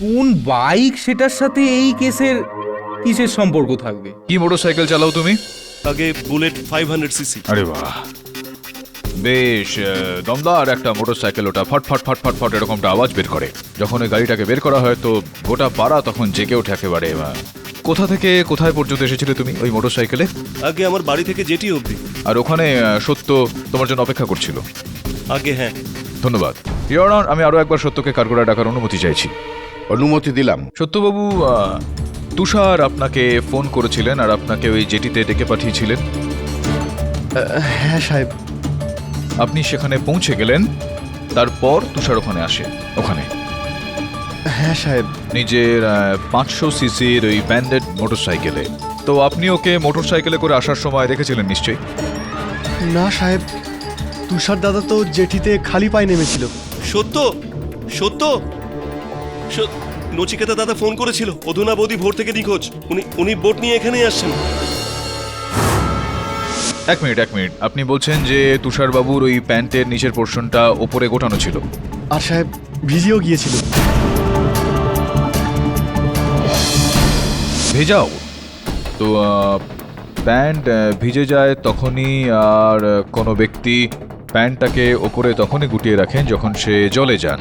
কোন বাইক সেটার সাথে এই কেসের কিসের সম্পর্ক থাকবে? কি মোটরসাইকেল চালাও তুমি? আগে বুলেট 500 সিসি। আরে বাহ, বেশ দমদার একটা মোটরসাইকেল। ওটা ফট ফট ফট ফট ফট এরকমটা আওয়াজ বের করে। যখন ওই গাড়িটাকে বের করা হয় তো গোটা পাড়া তখন জেগে ওঠে একেবারে। কোথা থেকে কোথায় পর্যন্ত এসেছিলে তুমি ওই মোটরসাইকেলে? আগে আমার বাড়ি থেকে জেটি অবধি। আর ওখানে সত্য তোমার জন্য অপেক্ষা করছিল? আগে হ্যাঁ। ধন্যবাদ ইওর অনার, আমি আরো একবার সত্যকে কাঠগড়ায় ডাকার অনুমতি চাইছি। অনুমতি দিলাম। সত্যবাবু, তুষার আপনাকে ফোন করেছিলেন আর আপনাকে ওই জেটিতে ডেকে পাঠিয়েছিলেন? হ্যাঁ সাহেব। আপনি সেখানে পৌঁছে গেলেন, তারপর তুষার ওখানে আসে। ওখানে? হ্যাঁ সাহেব। নিজের 500 সিসির ওই ব্যান্ডেড মোটরসাইকেলে। তো আপনি ওকে মোটরসাইকেলে করে আসার সময় দেখেছিলেন নিশ্চয়ই? না সাহেব, তুষার দাদা তো জেটিতে খালি পায়ে নেমেছিল। সত্য সত্য, নচিকেতা দাদা ফোন করেছিল অধুনা বৌদি ভোর থেকে নিখোঁজ। উনি বোট নিয়ে এখানেই আসছেন। এক মিনিট, আপনি বলছেন যে তুষার বাবুর ওই প্যান্টের নিচের পোর্শনটা ওপরে গোটানো ছিল? আর সাহেব, ভিজেও গিয়েছিল। ভেজাও তো প্যান্ট ভিজে যায় তখনই, আর কোনো ব্যক্তি প্যান্টটাকে ওপরে তখনই গুটিয়ে রাখেন যখন সে জলে যান।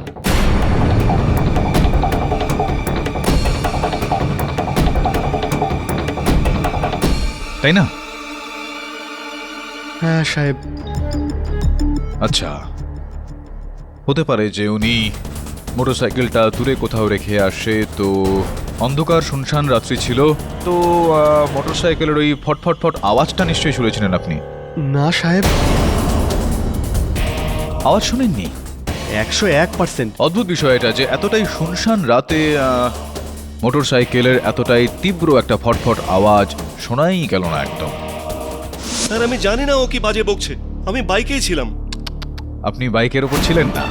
তাই না? হ্যাঁ সাহেব। আচ্ছা, হতে পারে যে উনি মোটরসাইকেলটা দূরে কোথাও রেখে আসে, তো অন্ধকার শুনশান রাত্রি ছিল, তো মোটরসাইকেলের ওই ফটফট ফট আওয়াজটা নিশ্চয়ই শুনেছিলেন আপনি। না সাহেব, আওয়াজ শুনেননি? 101%। অদ্ভুত বিষয় এটা যে এতটাই শুনশান রাতে মোটরসাইকেলের এতটাই তীব্র একটা ফটফট আওয়াজ শোনাই গেল না একদম। স্যার আমি জানি না ও কি বাজে বকছে, আমি বাইকেই ছিলাম। আপনি বাইকের ওপর ছিলেন না,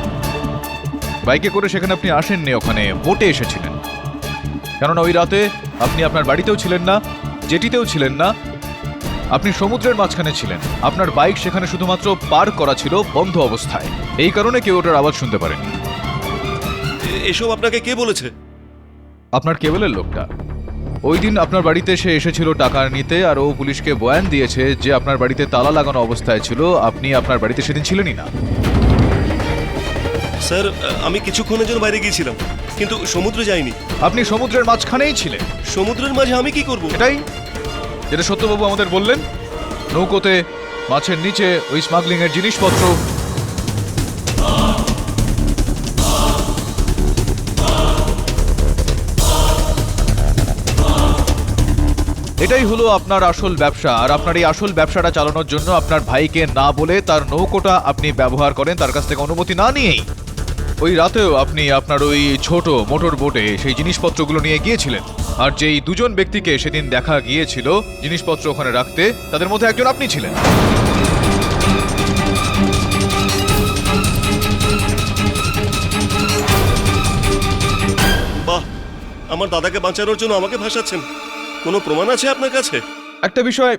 বাইকে করে সেখানে আপনি আসেননি, ওখানে বোটে এসেছিলেন। কেননা ওই রাতে আপনি আপনার বাড়িতেও ছিলেন না, জেটিতেও ছিলেন না, আপনি সমুদ্রের মাঝখানে ছিলেন। আপনার বাইক সেখানে শুধুমাত্র পার্ক করা ছিল বন্ধ অবস্থায়, এই কারণে কেউ ওটার আওয়াজ শুনতে পারেনি। এসব আপনাকে কে বলেছে? আপনার কেবলের লোকটা ওই দিন আপনার বাড়িতে সে এসেছিল টাকা নিতে, আর ও পুলিশকে বয়ান দিয়েছে যে আপনার বাড়িতে তালা লাগানো অবস্থায় ছিল, আপনি আপনার বাড়িতে সেদিন ছিলেনই না। স্যার আমি কিছুক্ষণের জন্য বাইরে গিয়েছিলাম, কিন্তু সমুদ্রে যাইনি। আপনি সমুদ্রের মাঝখানেই ছিলেন। সমুদ্রের মাঝে আমি কি করব? এটাই যেটা সত্যবাবু আমাদের বললেন, নৌকোতে মাছের নিচে ওই স্মাগলিং এর জিনিসপত্র। এটাই হলো আপনার আসল ব্যবসা, আর আপনার এই আসল ব্যবসাটা চালানোর জন্য আপনার ভাইকে না বলে তার নৌকোটা আপনি ব্যবহার করেন, তার কাছ থেকে অনুমতি না নিয়েই। ওই রাতেও আপনি আপনার ওই ছোট মোটর বোটে সেই জিনিসপত্রগুলো নিয়ে গিয়েছিলেন, আর যেই দুজন ব্যক্তিকে সেদিন দেখা গিয়েছিল জিনিসপত্র ওখানে রাখতে, তাদের মধ্যে একজন আপনি ছিলেন। বাহ, আমার দাদাকে বাঁচানোর জন্য আমাকে ভাসাচ্ছেন। কোনো প্রমাণ আছে আপনার কাছে? একটা বিষয়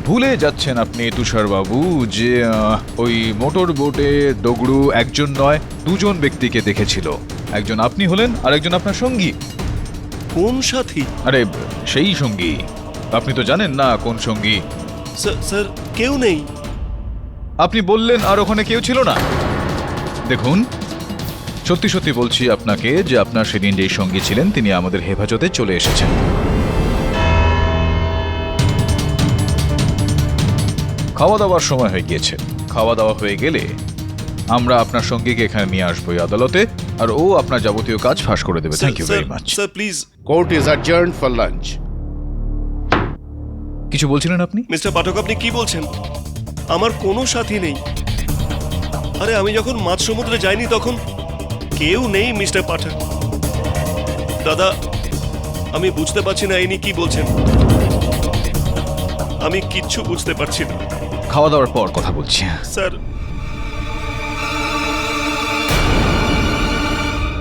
ভুলে যাচ্ছেন আপনি তুষারবাবু, যে ওই মোটর বোটে ডগরু একজন নয় দুজন ব্যক্তিকে দেখেছিল। একজন আপনি হলেন আর একজন আপনার সঙ্গী। কোন সাথী? আরে সেই সঙ্গী, আপনি তো জানেন না কোন সঙ্গী। স্যার কেউ নেই। আপনি বললেন আর ওখানে কেউ ছিল না। দেখুন, সত্যি সত্যি বলছি আপনাকে যে আপনার সেদিন যেই সঙ্গী ছিলেন তিনি আমাদের হেফাজতে চলে এসেছেন। খাওয়া দাওয়ার সময় হয়ে গিয়েছে, খাওয়া দাওয়া হয়ে গেলে আমরা আপনার সঙ্গীকে এখানে নিয়ে আসবো আদালতে, আর ও আপনার যাবতীয় কাজ ফাঁস করে দেবে। Thank you very much. Sir please. Court is adjourned for lunch. কিছু বলছিলেন আপনি? মিস্টার পাঠক আপনি কি বলছেন? আমার কোনো সাথী নেই। আরে আমি যখন মাঝ সমুদ্রে যাইনি তখন কেউ নেই মিস্টার পাঠক। দাদা আমি বুঝতে পারছি না ইনি কি বলছেন, আমি কিচ্ছু বুঝতে পারছি না। খাওয়া দাওয়ার পর কথা বলছি। স্যার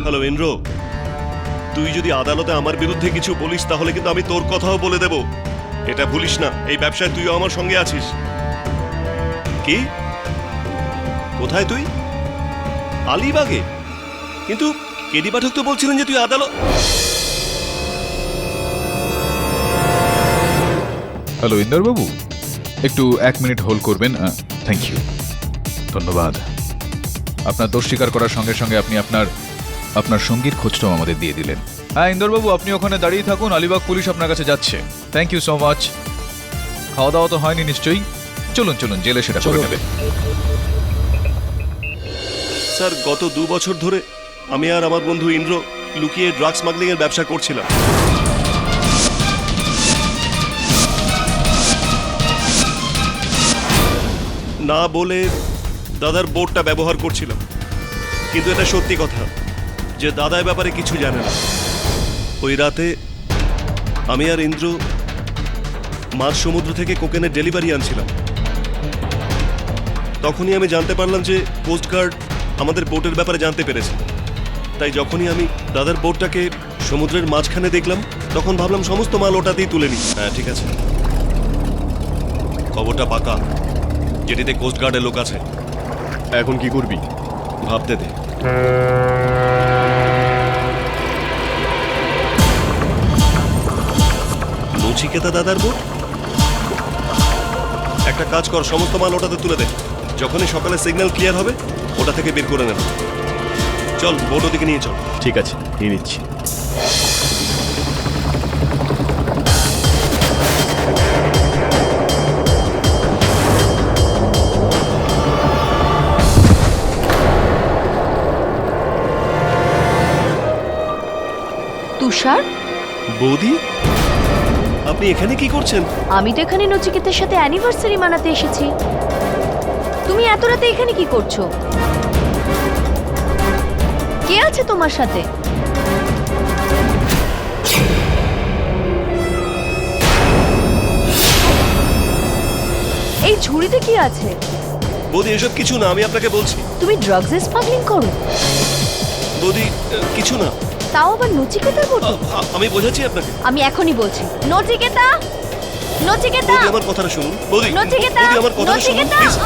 হ্যালো ইন্দ্র, তুই যদি আদালতে আমার বিরুদ্ধে কিছু বলিস তাহলে কিন্তু আমি তোর কথাও বলে দেব। এটা ভুলিস না, এই ব্যবসায় তুইও আমার সঙ্গে আছিস। কি? কোথায় তুই? আলিবাগে? কিন্তু কেডি পাঠক তো বলছিলেন যে তুই আদালত। হ্যালো ইন্দরবাবু, একটু 1 মিনিট হোল্ড করবেন? থ্যাংক ইউ, ধন্যবাদ। আপনার দোষ স্বীকার করার সঙ্গে সঙ্গে আপনি আপনার সঙ্গীর খোঁজটাও আমাদের দিয়ে দিলেন। হ্যাঁ ইন্দরবাবু, আপনি ওখানে দাঁড়িয়ে থাকুন, আলিবাগ পুলিশ আপনার কাছে যাচ্ছে। Thank you so much. খাওয়া দাওয়া তো হয়নি নিশ্চয়ই? চলুন চলুন, জেলে সেটা করে নেবেন। স্যার গত 2 বছর ধরে আমি আর আমার বন্ধু ইন্দ্র লুকিয়ে ড্রাগ স্মাগলিং এর ব্যবসা করছিলাম। না বলে দাদার বোটটা ব্যবহার করছিলাম, কিন্তু এটা সত্যি কথা যে দাদা এ ব্যাপারে কিছু জানে না। ওই রাতে আমি আর ইন্দ্র মাঝ সমুদ্র থেকে কোকেনের ডেলিভারি আনছিলাম। তখনই আমি জানতে পারলাম যে কোস্টগার্ড আমাদের বোটের ব্যাপারে জানতে পেরেছে। তাই যখনই আমি দাদার বোটটাকে সমুদ্রের মাঝখানে দেখলাম তখন ভাবলাম সমস্ত মাল ওটাতেই তুলে নিই। হ্যাঁ ঠিক আছে, খবরটা পাকা, যেটিতে কোস্টগার্ডের লোক আছে। এখন কি করবি? ভাবতে দে। নচিকেতা দাদার বোট? একটা কাজ কর, সমস্ত মাল ওটাতে তুলে দে। যখনই সকালে সিগন্যাল ক্লিয়ার হবে ওটা থেকে বের করে নেব। চল বোট ওদিকে নিয়ে চল। ঠিক আছে, নিয়ে নিচ্ছি। তুষার, বৌদি, আপনি এখানে কি করছেন? আমি তো এখানে নচিকেতার সাথে অ্যানিভার্সারি মানাতে এসেছি। তুমি এত রাতে এখানে কি করছো? কে আছে তোমার সাথে? এই ঝুড়িতে কি আছে? বৌদি এসব কিছু না, আমি আপনাকে বলছি। তুমি ড্রাগস স্মাগলিং করো? বৌদি কিছু না। তাও আবার নচিকেতার বোটে? আমি বোঝাচ্ছি আপনাকে। আমি এখনই বলছি, নচিকেতা, নচিকেতা, বৌদি আমার কথাটা শুনুন। বৌদি, নচিকেতা, বৌদি আমার কথাটা শুনুন নচিকেতা। প্লিজ।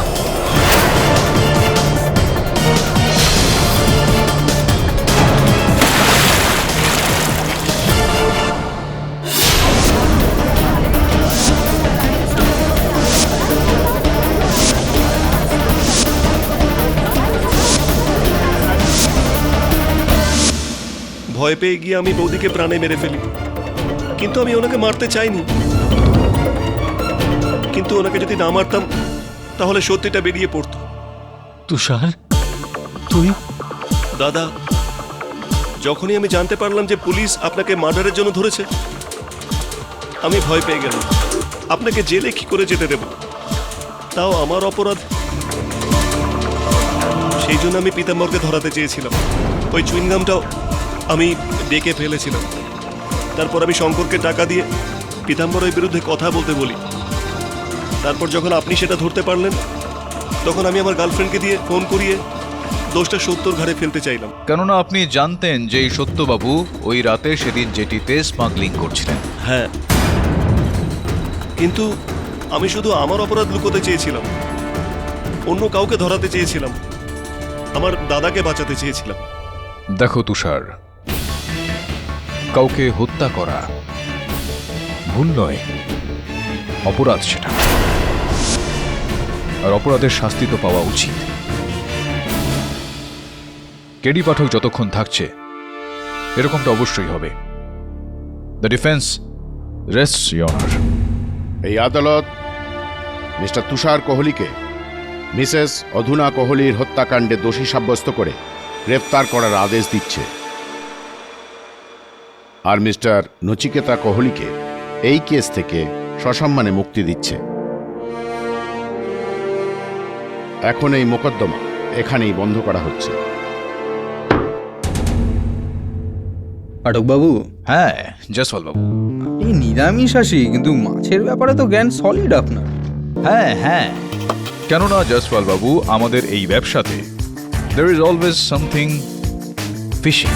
ভয় পেয়ে গিয়ে আমি বৌদিকে প্রাণে মেরে ফেলি, কিন্তু আমি ওনাকে মারতে চাইনি। কিন্তু ওনাকে যদি না মারতাম তাহলে সত্যিটা বেরিয়ে পড়তো। তুষার, তুই? দাদা, যখনই আমি জানতে পারলাম যে পুলিশ আপনাকে মার্ডারের জন্য ধরেছে, আমি ভয় পেয়ে গেলাম। আপনাকে জেলে কি করে যেতে দেব? তাও আমার অপরাধ। সেই জন্য আমি পীতাম্বরকে ধরাতে চেয়েছিলাম। ওই চুইংগামটাও আমি ডেকে ফেলেছিলাম। তারপর আমি শঙ্করকে টাকা দিয়ে পীতাম্বরের বিরুদ্ধে কথা বলতে বলি। তারপর যখন আপনি সেটা ধরতে পারলেন, তখন আমি আমার গার্লফ্রেন্ডকে দিয়ে ফোন করিয়ে দোষটা সত্যর ঘাড়ে ফেলতে চাইলাম। কেননা আপনি জানতেন যে এই সত্যবাবু ওই রাতে সেদিন জেটিতে স্মাগলিং করছিলেন। হ্যাঁ, কিন্তু আমি শুধু আমার অপরাধ লুকোতে চেয়েছিলাম, অন্য কাউকে ধরাতে চেয়েছিলাম, আমার দাদাকে বাঁচাতে চেয়েছিলাম। দেখো তুষার, কাউকে হত্যা করা ভুল নয়, অপরাধ সেটা। আর অপরাধের শাস্তি তো পাওয়া উচিত। কেডি পাঠক যতক্ষণ থাকছে এরকমটা অবশ্যই হবে। The defence রেস্টস your honour. এই আদালত মিস্টার তুষার কোহলিকে মিসেস অধুনা কোহলির হত্যাকাণ্ডে দোষী সাব্যস্ত করে গ্রেফতার করার আদেশ দিচ্ছে, আর মিস্টার নচিকেতা কোহলিকে এই কেস থেকে সসম্মানে মুক্তি দিচ্ছে। এখন এই মোকদ্দমা এখানেই বন্ধ করা হচ্ছে। পাঠকবাবু, হ্যাঁ জয়সওয়াল বাবু। আপনি নিরামিষাশী, কিন্তু মাছের ব্যাপারে তো জ্ঞান সলিড আপনার। হ্যাঁ হ্যাঁ, কেননা জয়সওয়াল বাবু, আমাদের এই ব্যবসাতে there is always something fishy.